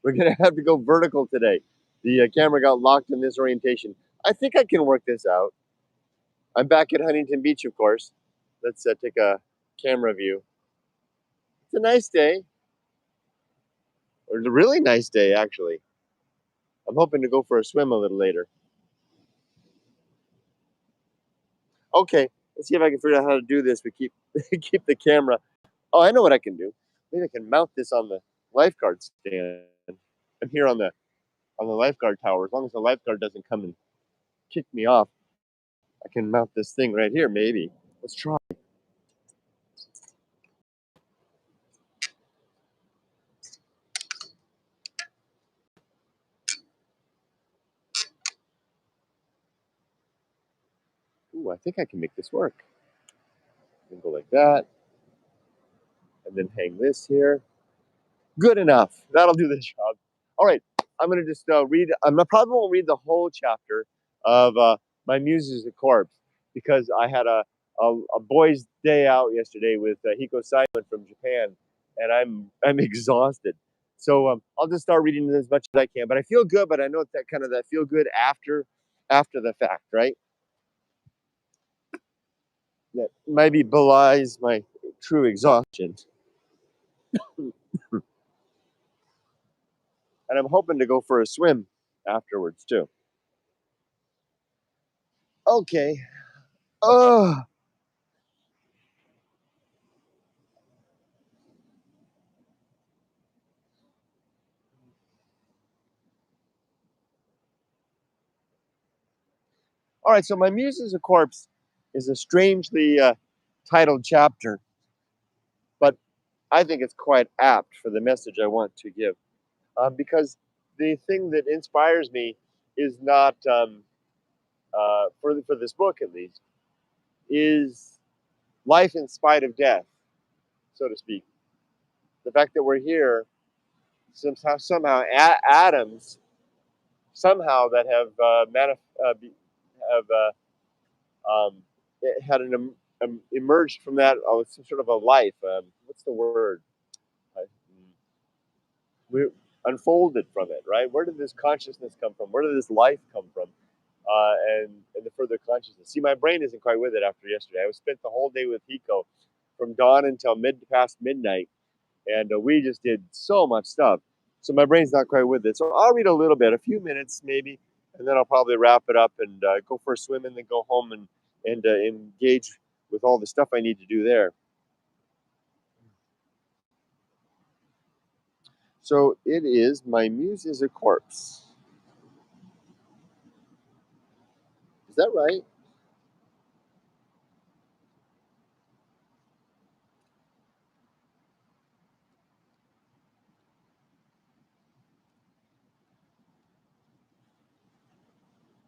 we're gonna have to go vertical today. The camera got locked in this orientation. I think I can work this out. I'm back at Huntington Beach, of course. Let's take a camera view. It's a nice day, or a really nice day, actually. I'm hoping to go for a swim a little later. Okay, let's see if I can figure out how to do this. We keep keep the camera. Oh, I know what I can do. Maybe I can mount this on the lifeguard stand. I'm here on the lifeguard tower. As long as the lifeguard doesn't come and kick me off, I can mount this thing right here. Maybe. Let's try. Ooh, I think I can make this work. And go like that, and then hang this here. Good enough. That'll do the job. All right, I'm gonna just read. Probably won't read the whole chapter of My Muse is a Corpse because I had a boys' day out yesterday with Hiko Simon from Japan, and I'm exhausted. So I'll just start reading as much as I can. But I feel good. But I know it's that kind of that feel good after the fact, right? That maybe belies my true exhaustion. And I'm hoping to go for a swim afterwards too. Okay. Oh. All right. So My Muse is a Corpse is a strangely titled chapter, but I think it's quite apt for the message I want to give. Because the thing that inspires me is not for this book at least is life in spite of death, so to speak. The fact that we're here somehow atoms somehow that have have had emerged from that some sort of a life. What's the word? Uh, we unfolded from it, right? Where did this consciousness come from? Where did this life come from? And the further consciousness. See, my brain isn't quite with it after yesterday. I spent the whole day with Hiko from dawn until past midnight, and we just did so much stuff. So my brain's not quite with it. So I'll read a little bit, a few minutes maybe, and then I'll probably wrap it up and go for a swim and then go home and engage with all the stuff I need to do there. So it is My Muse is a Corpse. Is that right?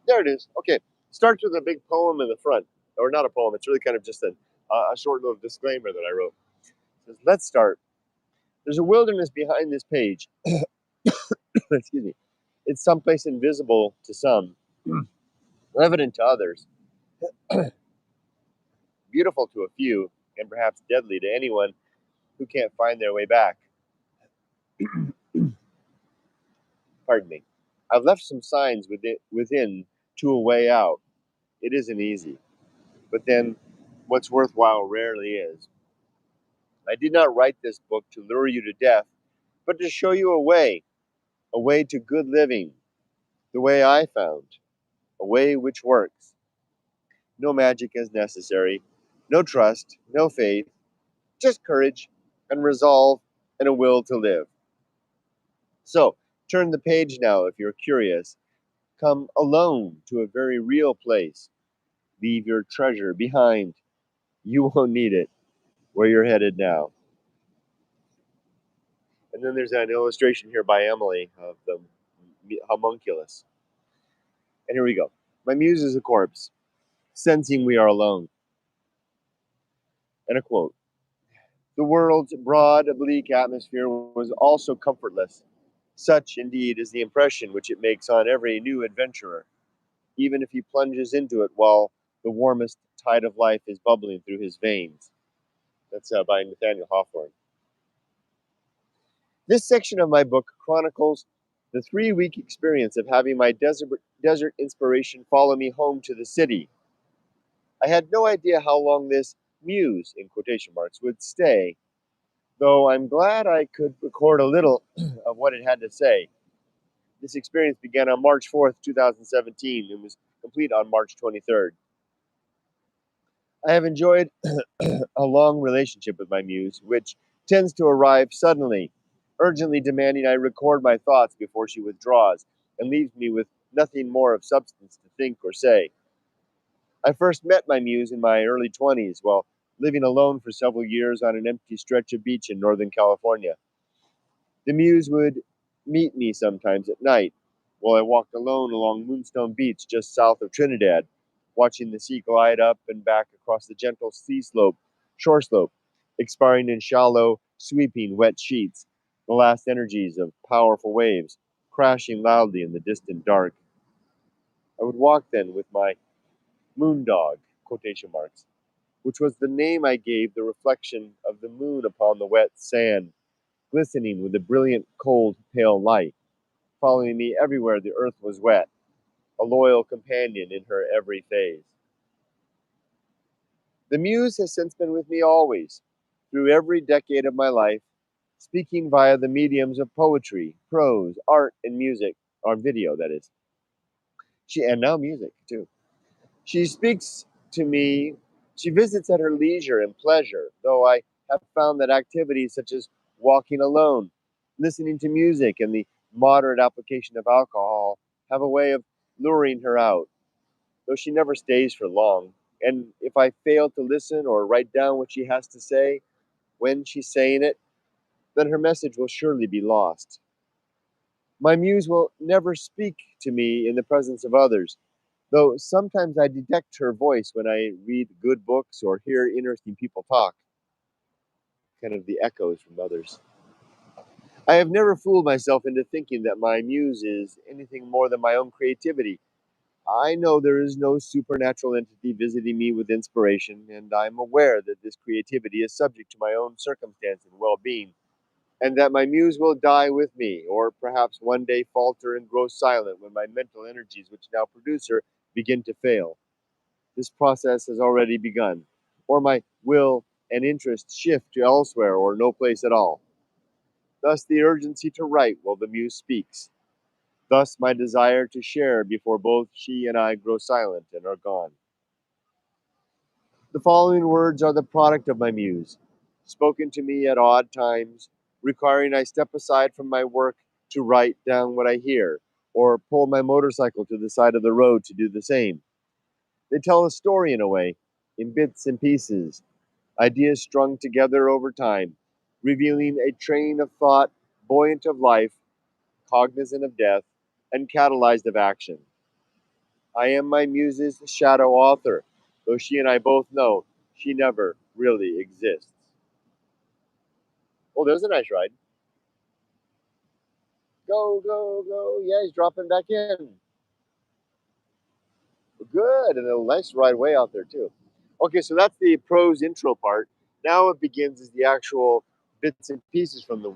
There it is. Okay. Starts with a big poem in the front. Or not a poem, it's really kind of just a short little disclaimer that I wrote. It says, let's start. There's a wilderness behind this page. Excuse me. It's someplace invisible to some, evident to others, beautiful to a few, and perhaps deadly to anyone who can't find their way back. Pardon me. I've left some signs within to a way out. It isn't easy. But then, what's worthwhile rarely is. I did not write this book to lure you to death, but to show you a way to good living, the way I found, a way which works. No magic is necessary, no trust, no faith, just courage and resolve and a will to live. So, turn the page now if you're curious. Come alone to a very real place. Leave your treasure behind. You won't need it where you're headed now. And then there's an illustration here by Emily of the homunculus. And here we go. My muse is a corpse, sensing we are alone. And a quote. The world's broad, bleak atmosphere was also comfortless. Such, indeed, is the impression which it makes on every new adventurer, even if he plunges into it while the warmest tide of life is bubbling through his veins. That's by Nathaniel Hawthorne. This section of my book chronicles the 3-week experience of having my desert inspiration follow me home to the city. I had no idea how long this muse, in quotation marks, would stay, though I'm glad I could record a little of what it had to say. This experience began on March 4th, 2017, and was complete on March 23rd. I have enjoyed a long relationship with my muse, which tends to arrive suddenly, urgently demanding I record my thoughts before she withdraws and leaves me with nothing more of substance to think or say. I first met my muse in my early 20s while living alone for several years on an empty stretch of beach in Northern California. The muse would meet me sometimes at night while I walked alone along Moonstone Beach just south of Trinidad, watching the sea glide up and back across the gentle shore slope, expiring in shallow, sweeping, wet sheets, the last energies of powerful waves crashing loudly in the distant dark. I would walk then with my moon dog, quotation marks, which was the name I gave the reflection of the moon upon the wet sand, glistening with a brilliant, cold, pale light, following me everywhere the earth was wet, a loyal companion in her every phase. The muse has since been with me always, through every decade of my life, speaking via the mediums of poetry, prose, art, and music, or video, that is. And now music, too. She speaks to me, she visits at her leisure and pleasure, though I have found that activities such as walking alone, listening to music, and the moderate application of alcohol have a way of luring her out, though she never stays for long. And if I fail to listen or write down what she has to say when she's saying it, then her message will surely be lost. My muse will never speak to me in the presence of others, though sometimes I detect her voice when I read good books or hear interesting people talk, kind of the echoes from others. I have never fooled myself into thinking that my muse is anything more than my own creativity. I know there is no supernatural entity visiting me with inspiration, and I'm aware that this creativity is subject to my own circumstance and well being, and that my muse will die with me, or perhaps one day falter and grow silent when my mental energies, which now produce her, begin to fail. This process has already begun, or my will and interest shift to elsewhere or no place at all. Thus, the urgency to write while the muse speaks. Thus, my desire to share before both she and I grow silent and are gone. The following words are the product of my muse, spoken to me at odd times, requiring I step aside from my work to write down what I hear, or pull my motorcycle to the side of the road to do the same. They tell a story in a way, in bits and pieces, ideas strung together over time, revealing a train of thought buoyant of life, cognizant of death, and catalyzed of action. I am my muse's shadow author, though she and I both know she never really exists. Oh, there's a nice ride. Go, go, go. Yeah, he's dropping back in. Good, and a nice ride way out there, too. Okay, so that's the prose intro part. Now it begins is the actual bits and pieces from the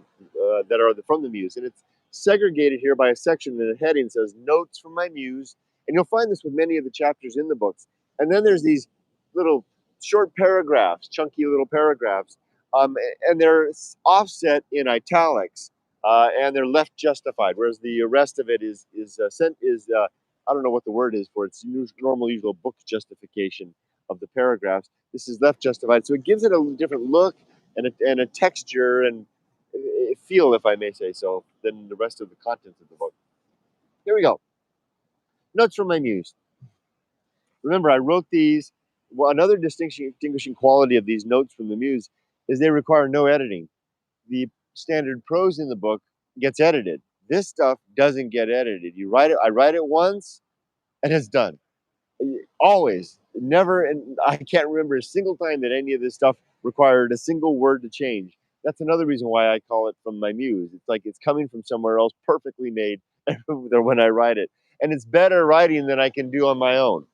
that are from the muse, and it's segregated here by a section that the heading says "Notes from my muse," and you'll find this with many of the chapters in the books. And then there's these little short paragraphs, chunky little paragraphs, and they're offset in italics, and they're left justified, whereas the rest of it is sent is I don't know what the word is for it. It's normal usual book justification of the paragraphs. This is left justified, so it gives it a different look and a texture and a feel, if I may say so, than the rest of the contents of the book. Here we go. Notes from my muse. Remember, I wrote these. Well, another distinguishing quality of these notes from the muse is they require no editing. The standard prose in the book gets edited. This stuff doesn't get edited. You write it. I write it once, and it's done. Always, never, and I can't remember a single time that any of this stuff required a single word to change. That's another reason why I call it from my muse. It's like it's coming from somewhere else, perfectly made when I write it, and it's better writing than I can do on my own.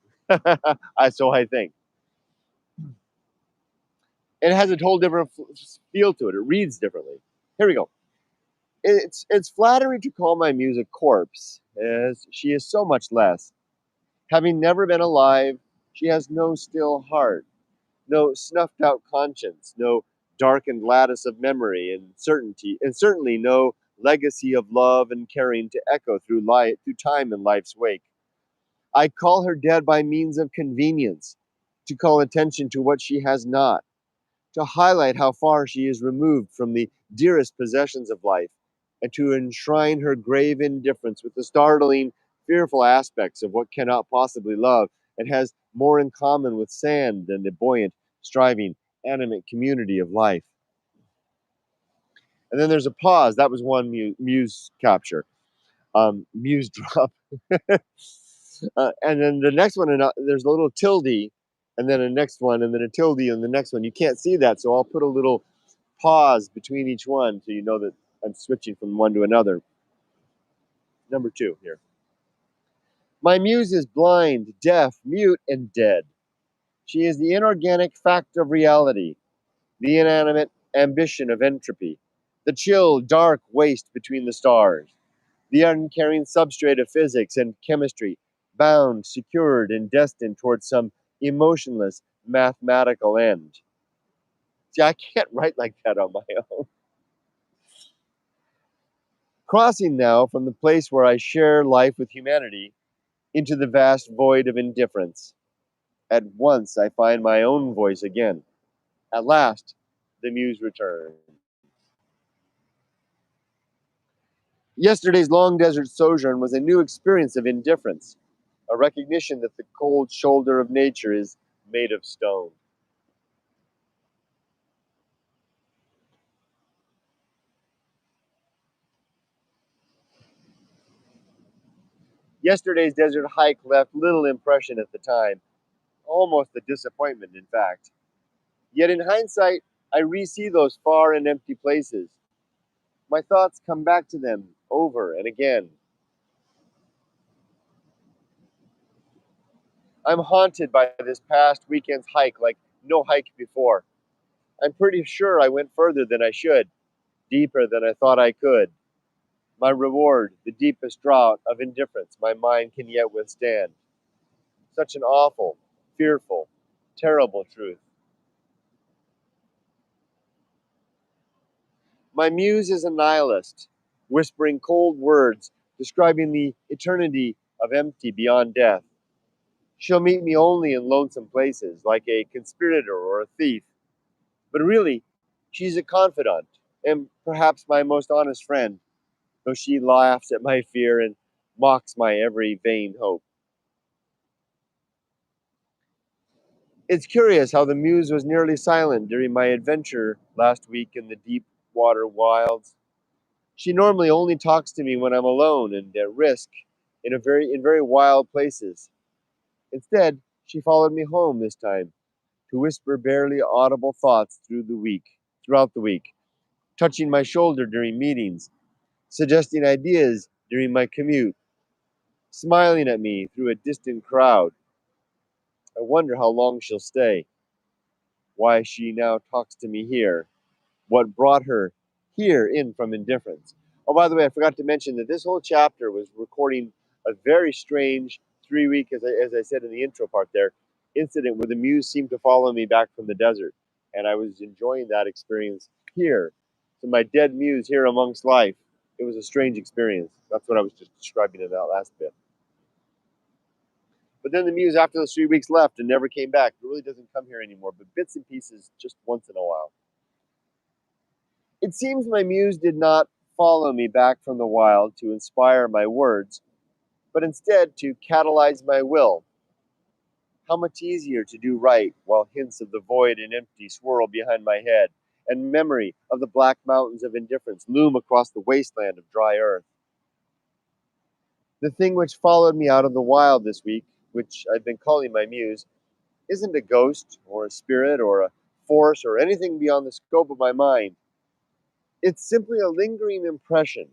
So I think it has a whole different feel to it. It reads differently. Here we go. It's flattering to call my muse a corpse, as she is so much less. Having never been alive, she has no still heart, no snuffed out conscience, no darkened lattice of memory and certainty, and certainly no legacy of love and caring to echo through life, through time in life's wake. I call her dead by means of convenience, to call attention to what she has not, to highlight how far she is removed from the dearest possessions of life, and to enshrine her grave indifference with the startling, fearful aspects of what cannot possibly love, and has more in common with sand than the buoyant, striving, animate community of life. And then there's a pause. That was one muse capture. Muse drop. And then the next one, there's a little tilde, and then a next one, and then a tilde, and the next one. You can't see that, so I'll put a little pause between each one so you know that I'm switching from one to another. Number two here. My muse is blind, deaf, mute, and dead. She is the inorganic fact of reality, the inanimate ambition of entropy, the chill, dark waste between the stars, the uncaring substrate of physics and chemistry, bound, secured, and destined towards some emotionless mathematical end. See, I can't write like that on my own. Crossing now from the place where I share life with humanity into the vast void of indifference. At once I find my own voice again. At last, the muse returns. Yesterday's long desert sojourn was a new experience of indifference, a recognition that the cold shoulder of nature is made of stone. Yesterday's desert hike left little impression at the time, almost a disappointment, in fact. Yet in hindsight, I re-see those far and empty places. My thoughts come back to them over and again. I'm haunted by this past weekend's hike like no hike before. I'm pretty sure I went further than I should, deeper than I thought I could. My reward, the deepest draught of indifference my mind can yet withstand. Such an awful, fearful, terrible truth. My muse is a nihilist, whispering cold words, describing the eternity of empty beyond death. She'll meet me only in lonesome places, like a conspirator or a thief. But really, she's a confidant, and perhaps my most honest friend, though she laughs at my fear and mocks my every vain hope. It's curious how the muse was nearly silent during my adventure last week in the deep water wilds. She normally only talks to me when I'm alone and at risk in very wild places. Instead, she followed me home this time to whisper barely audible thoughts throughout the week, touching my shoulder during meetings, suggesting ideas during my commute, smiling at me through a distant crowd. I wonder how long she'll stay, why she now talks to me here, what brought her here in from indifference. Oh, by the way, I forgot to mention that this whole chapter was recording a very strange 3 week, as I said in the intro part there, incident where the muse seemed to follow me back from the desert. And I was enjoying that experience here. So my dead muse here amongst life. It was a strange experience. That's what I was just describing in that last bit. But then the muse, after those 3 weeks, left and never came back. It really doesn't come here anymore, but bits and pieces just once in a while. It seems my muse did not follow me back from the wild to inspire my words, but instead to catalyze my will. How much easier to do right while hints of the void and empty swirl behind my head, and memory of the black mountains of indifference loom across the wasteland of dry earth. The thing which followed me out of the wild this week, which I've been calling my muse, isn't a ghost or a spirit or a force or anything beyond the scope of my mind. It's simply a lingering impression,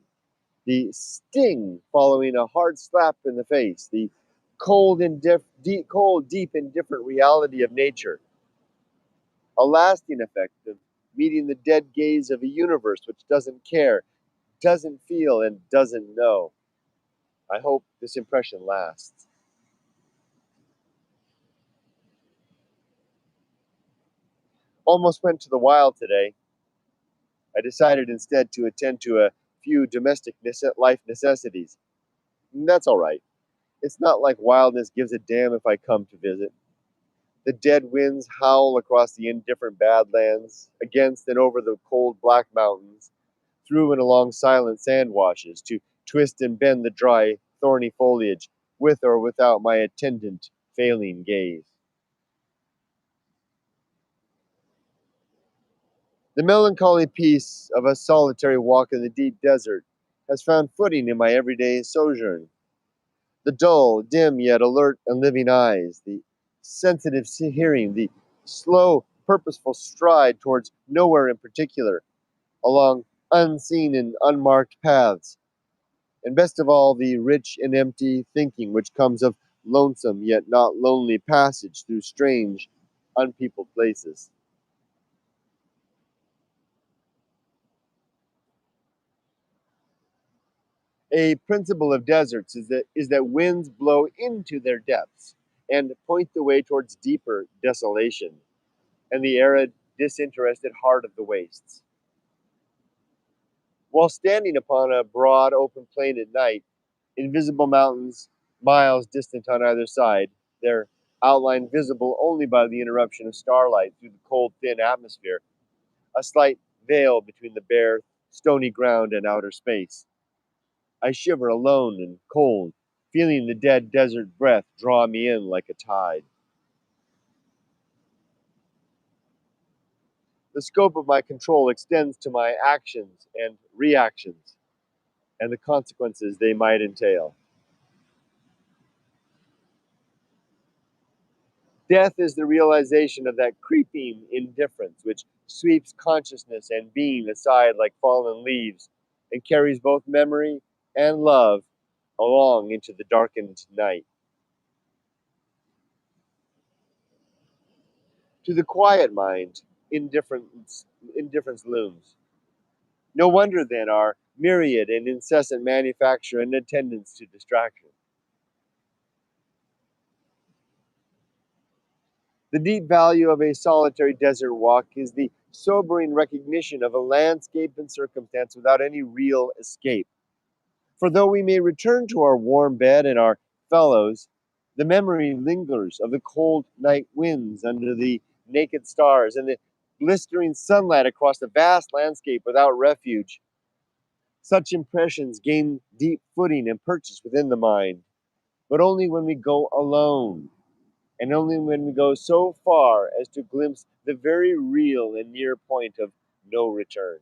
the sting following a hard slap in the face, the cold, deep, indifferent reality of nature, a lasting effect of meeting the dead gaze of a universe which doesn't care, doesn't feel and doesn't know. I hope this impression lasts. Almost went to the wild today. I decided instead to attend to a few domestic life necessities. And that's all right. It's not like wildness gives a damn if I come to visit. The dead winds howl across the indifferent badlands, against and over the cold black mountains, through and along silent sand washes, to twist and bend the dry, thorny foliage, with or without my attendant, failing gaze. The melancholy peace of a solitary walk in the deep desert has found footing in my everyday sojourn. The dull, dim yet alert and living eyes, the sensitive hearing, the slow, purposeful stride towards nowhere in particular, along unseen and unmarked paths, and best of all, the rich and empty thinking which comes of lonesome yet not lonely passage through strange, unpeopled places. A principle of deserts is that winds blow into their depths and point the way towards deeper desolation and the arid, disinterested heart of the wastes. While standing upon a broad open plain at night, invisible mountains miles distant on either side, their outline visible only by the interruption of starlight through the cold, thin atmosphere, a slight veil between the bare, stony ground and outer space. I shiver alone and cold, feeling the dead desert breath draw me in like a tide. The scope of my control extends to my actions and reactions and the consequences they might entail. Death is the realization of that creeping indifference which sweeps consciousness and being aside like fallen leaves and carries both memory and love along into the darkened night. To the quiet mind, indifference looms. No wonder then our myriad and incessant manufacture and attendance to distraction. The deep value of a solitary desert walk is the sobering recognition of a landscape and circumstance without any real escape. For though we may return to our warm bed and our fellows, the memory lingers of the cold night winds under the naked stars and the blistering sunlight across the vast landscape without refuge. Such impressions gain deep footing and purchase within the mind, but only when we go alone, and only when we go so far as to glimpse the very real and near point of no return.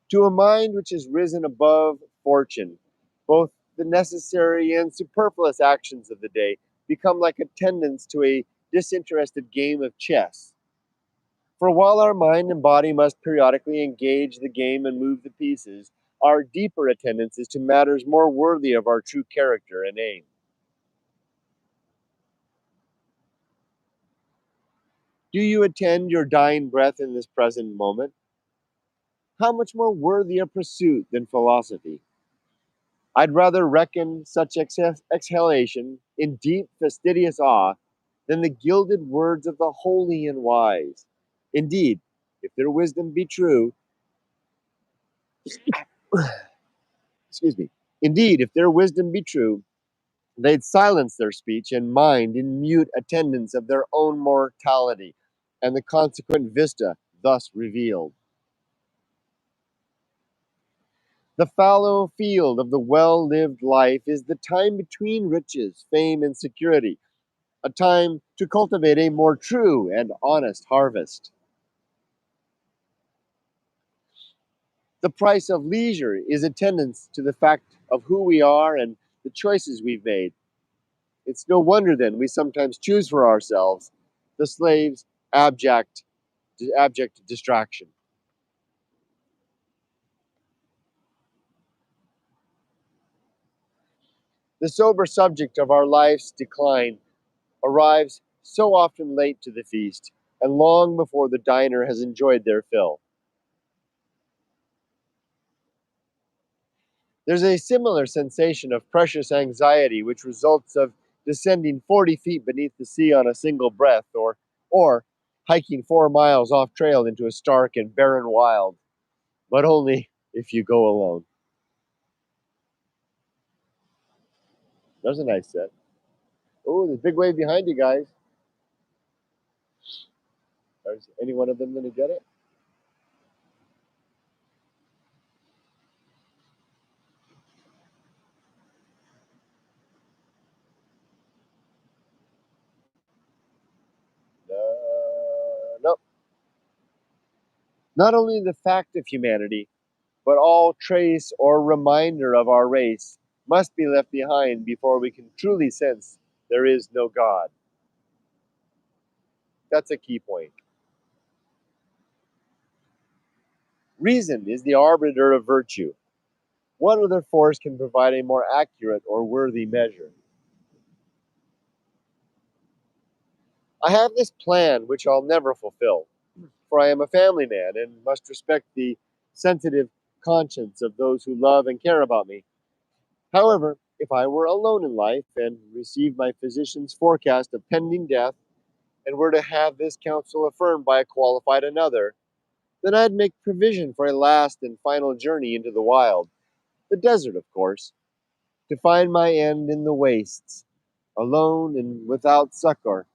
To a mind which has risen above fortune, both the necessary and superfluous actions of the day become like attendants to a disinterested game of chess. For while our mind and body must periodically engage the game and move the pieces, our deeper attendance is to matters more worthy of our true character and aim. Do you attend your dying breath in this present moment? How much more worthy a pursuit than philosophy? I'd rather reckon such exhalation in deep fastidious awe than the gilded words of the holy and wise. Indeed, if their wisdom be true, excuse me, indeed, if their wisdom be true, they'd silence their speech and mind in mute attendance of their own mortality and the consequent vista thus revealed. The fallow field of the well lived life is the time between riches, fame, and security, a time to cultivate a more true and honest harvest. The price of leisure is attendance to the fact of who we are and the choices we've made. It's no wonder then we sometimes choose for ourselves the slave's abject distraction. The sober subject of our life's decline arrives so often late to the feast, and long before the diner has enjoyed their fill. There's a similar sensation of precious anxiety which results of descending 40 feet beneath the sea on a single breath, or hiking 4 miles off trail into a stark and barren wild, but only if you go alone. There's a nice set. Oh, there's a big wave behind you guys. Is any one of them going to get it? Nope. Not only the fact of humanity, but all trace or reminder of our race must be left behind before we can truly sense there is no God. That's a key point. Reason is the arbiter of virtue. What other force can provide a more accurate or worthy measure? I have this plan which I'll never fulfill, for I am a family man and must respect the sensitive conscience of those who love and care about me. However, if I were alone in life and received my physician's forecast of pending death and were to have this counsel affirmed by a qualified another, then I'd make provision for a last and final journey into the wild, the desert, of course, to find my end in the wastes, alone and without succor,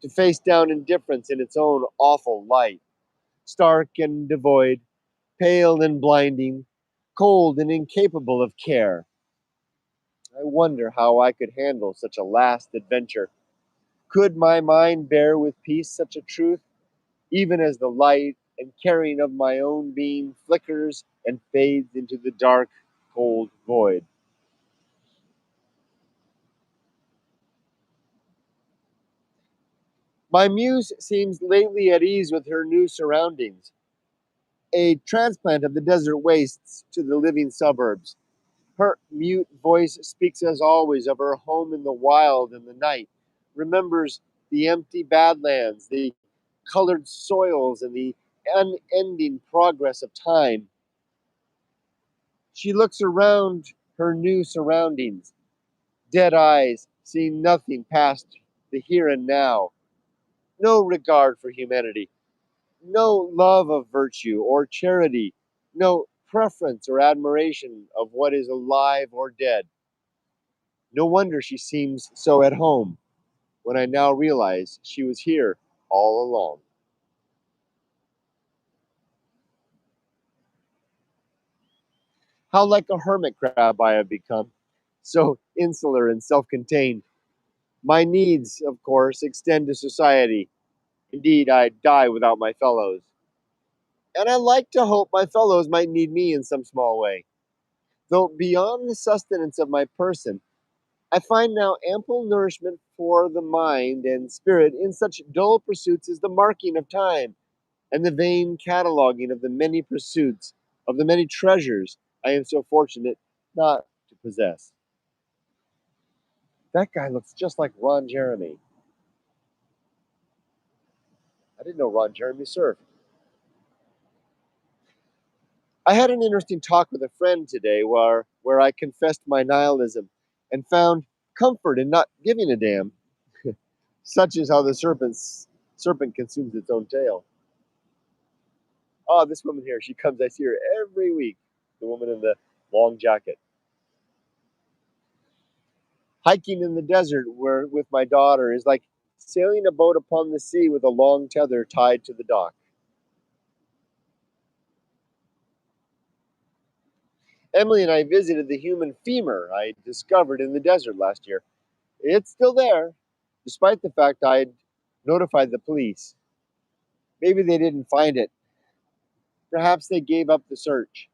to face down indifference in its own awful light, stark and devoid, pale and blinding, cold and incapable of care. I wonder how I could handle such a last adventure. Could my mind bear with peace such a truth, even as the light and carrying of my own being flickers and fades into the dark, cold void? My muse seems lately at ease with her new surroundings, a transplant of the desert wastes to the living suburbs. Her mute voice speaks as always of her home in the wild and the night, remembers the empty badlands, the colored soils, and the unending progress of time. She looks around her new surroundings, dead eyes, seeing nothing past the here and now, no regard for humanity, no love of virtue or charity, no preference or admiration of what is alive or dead. No wonder she seems so at home when I now realize she was here all along. How like a hermit crab I have become, so insular and self contained. My needs, of course, extend to society. Indeed, I'd die without my fellows. And I like to hope my fellows might need me in some small way. Though beyond the sustenance of my person, I find now ample nourishment for the mind and spirit in such dull pursuits as the marking of time and the vain cataloging of the many pursuits, of the many treasures I am so fortunate not to possess. That guy looks just like Ron Jeremy. I didn't know Ron Jeremy surfed. I had an interesting talk with a friend today where I confessed my nihilism and found comfort in not giving a damn. Such is how the serpent consumes its own tail. Oh, this woman here, she comes, I see her every week. The woman in the long jacket. Hiking in the desert where with my daughter is like sailing a boat upon the sea with a long tether tied to the dock. Emily and I visited the human femur I discovered in the desert last year. It's still there, despite the fact I'd notified the police. Maybe they didn't find it. Perhaps they gave up the search.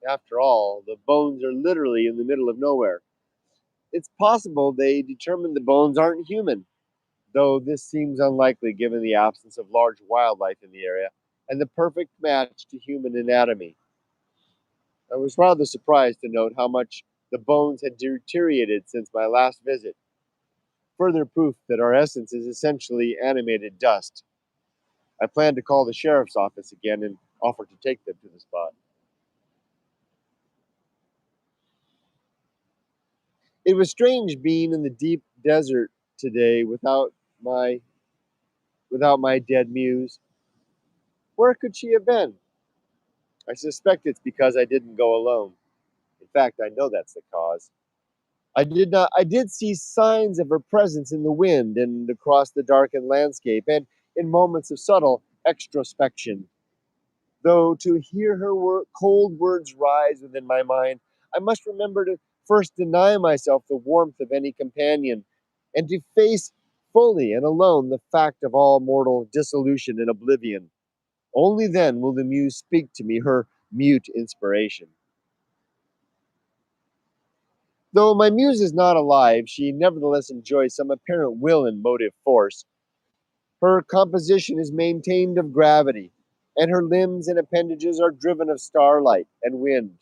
After all, the bones are literally in the middle of nowhere. It's possible they determined the bones aren't human, though this seems unlikely given the absence of large wildlife in the area and the perfect match to human anatomy. I was rather surprised to note how much the bones had deteriorated since my last visit, further proof that our essence is essentially animated dust. I plan to call the sheriff's office again and offer to take them to the spot. It was strange being in the deep desert today my without my dead muse. Where could she have been? I suspect it's because I didn't go alone. In fact, I know that's the cause. I did see signs of her presence in the wind and across the darkened landscape and in moments of subtle extrospection. Though to hear her cold words rise within my mind, I must remember to first deny myself the warmth of any companion and to face fully and alone the fact of all mortal dissolution and oblivion. Only then will the muse speak to me her mute inspiration. Though my muse is not alive, she nevertheless enjoys some apparent will and motive force. Her composition is maintained of gravity, and her limbs and appendages are driven of starlight and wind.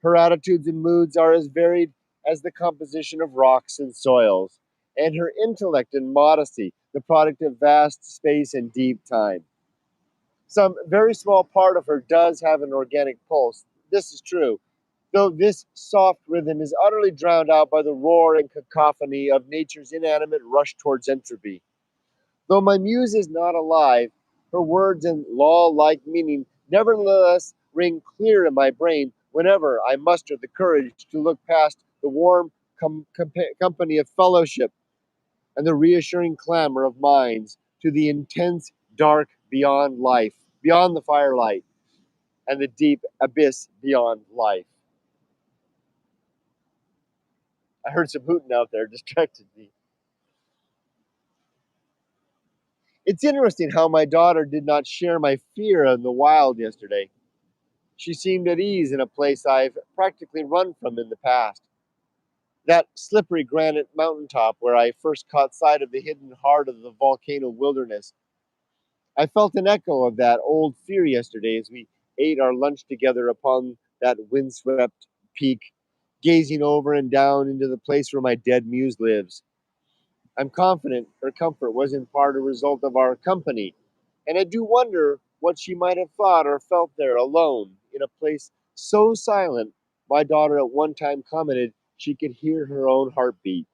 Her attitudes and moods are as varied as the composition of rocks and soils, and her intellect and modesty, the product of vast space and deep time. Some very small part of her does have an organic pulse. This is true, though this soft rhythm is utterly drowned out by the roar and cacophony of nature's inanimate rush towards entropy. Though my muse is not alive, her words and law-like meaning nevertheless ring clear in my brain whenever I muster the courage to look past the warm company of fellowship and the reassuring clamor of minds to the intense dark beyond life, beyond the firelight, and the deep abyss beyond life. I heard some hooting out there, distracted me. It's interesting how my daughter did not share my fear in the wild yesterday. She seemed at ease in a place I've practically run from in the past. That slippery granite mountaintop where I first caught sight of the hidden heart of the volcano wilderness. I felt an echo of that old fear yesterday as we ate our lunch together upon that windswept peak, gazing over and down into the place where my dead muse lives. I'm confident her comfort was in part a result of our company, and I do wonder what she might have thought or felt there alone in a place so silent. My daughter at one time commented she could hear her own heartbeat.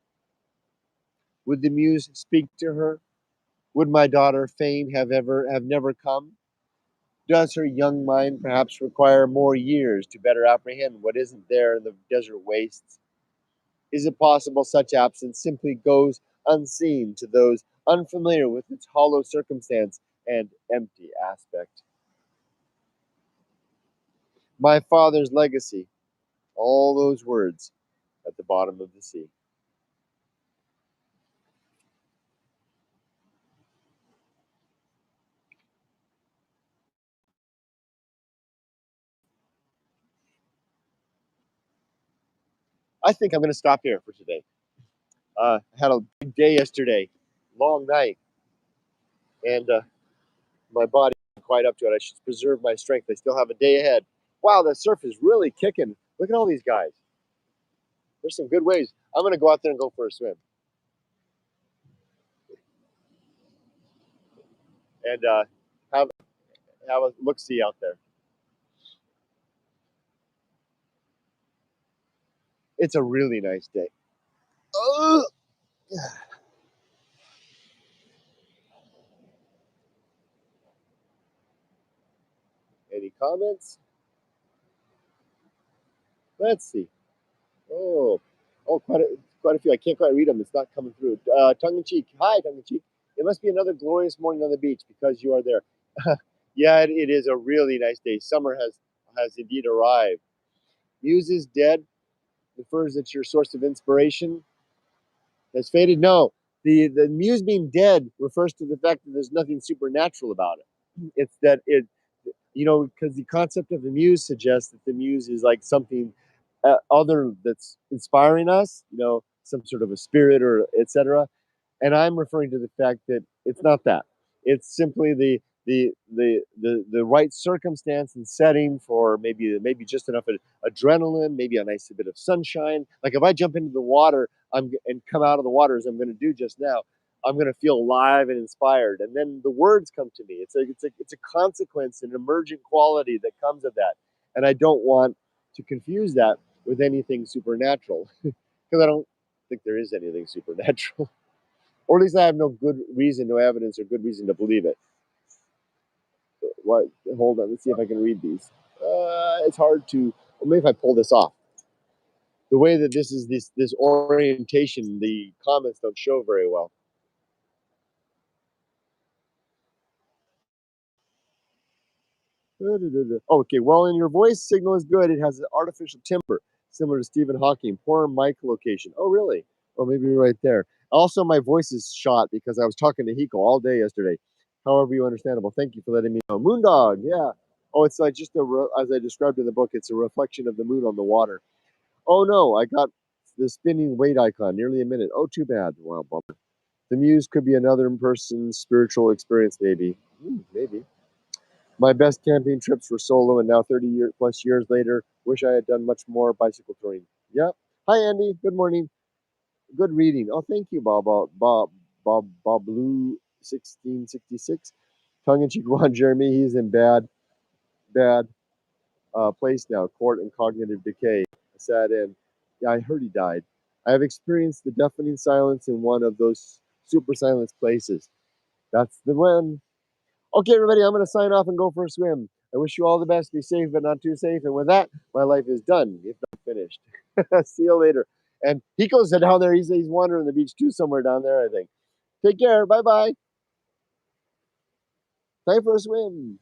Would the muse speak to her? Would my daughter fain have never come? Does her young mind perhaps require more years to better apprehend what isn't there in the desert wastes? Is it possible such absence simply goes unseen to those unfamiliar with its hollow circumstance and empty aspect? My father's legacy, all those words at the bottom of the sea. I think I'm going to stop here for today. I had a big day yesterday, long night, and my body isn't quite up to it. I should preserve my strength. I still have a day ahead. Wow, the surf is really kicking. Look at all these guys. There's some good waves. I'm going to go out there and go for a swim and have have a look see out there. It's a really nice day. Ugh. Any comments? Let's see. Oh, oh, quite a few. I can't quite read them. It's not coming through. Tongue in cheek. Hi, tongue in cheek. It must be another glorious morning on the beach because you are there. Yeah, it is a really nice day. Summer has indeed arrived. Muse is dead refers that your source of inspiration has faded. No, the muse being dead refers to the fact that there's nothing supernatural about it. It's that it, because the concept of the muse suggests that the muse is like something other that's inspiring us, some sort of a spirit or etc. And I'm referring to the fact that it's not that. It's simply the right circumstance and setting for maybe just enough adrenaline, maybe a nice bit of sunshine. Like if I jump into the water and come out of the water as I'm going to do just now, I'm going to feel alive and inspired. And then the words come to me. It's a consequence, an emergent quality that comes of that. And I don't want to confuse that with anything supernatural because I don't think there is anything supernatural. Or at least I have no good reason, no evidence or good reason to believe it. What? Hold on, let's see if I can read these. It's hard to. Well, maybe if I pull this off. The way that this orientation, the comments don't show very well. Okay, well, and your voice signal is good. It has an artificial timbre, similar to Stephen Hawking. Poor mic location. Oh, really? Oh, maybe right there. Also, my voice is shot because I was talking to Hiko all day yesterday. However, you understandable. Thank you for letting me know. Moondog, yeah. Oh, it's like just as I described in the book, it's a reflection of the moon on the water. Oh no, I got the spinning weight icon. Nearly a minute. Oh, too bad. Wow, bummer. The muse could be another person's spiritual experience, maybe. Maybe. My best camping trips were solo, and now 30 plus years later, wish I had done much more bicycle touring. Yep. Hi, Andy. Good morning. Good reading. Oh, thank you, Bob Blue 1666. Tongue in cheek, Ron Jeremy. He's in bad place now. Court and cognitive decay. Sad end. Yeah, I heard he died. I have experienced the deafening silence in one of those super silence places. That's the one. Okay, everybody, I'm going to sign off and go for a swim. I wish you all the best. Be safe, but not too safe. And with that, my life is done, if not finished. See you later. And Hiko's down there. He's wandering the beach too, somewhere down there, I think. Take care. Bye bye. Time for a swim.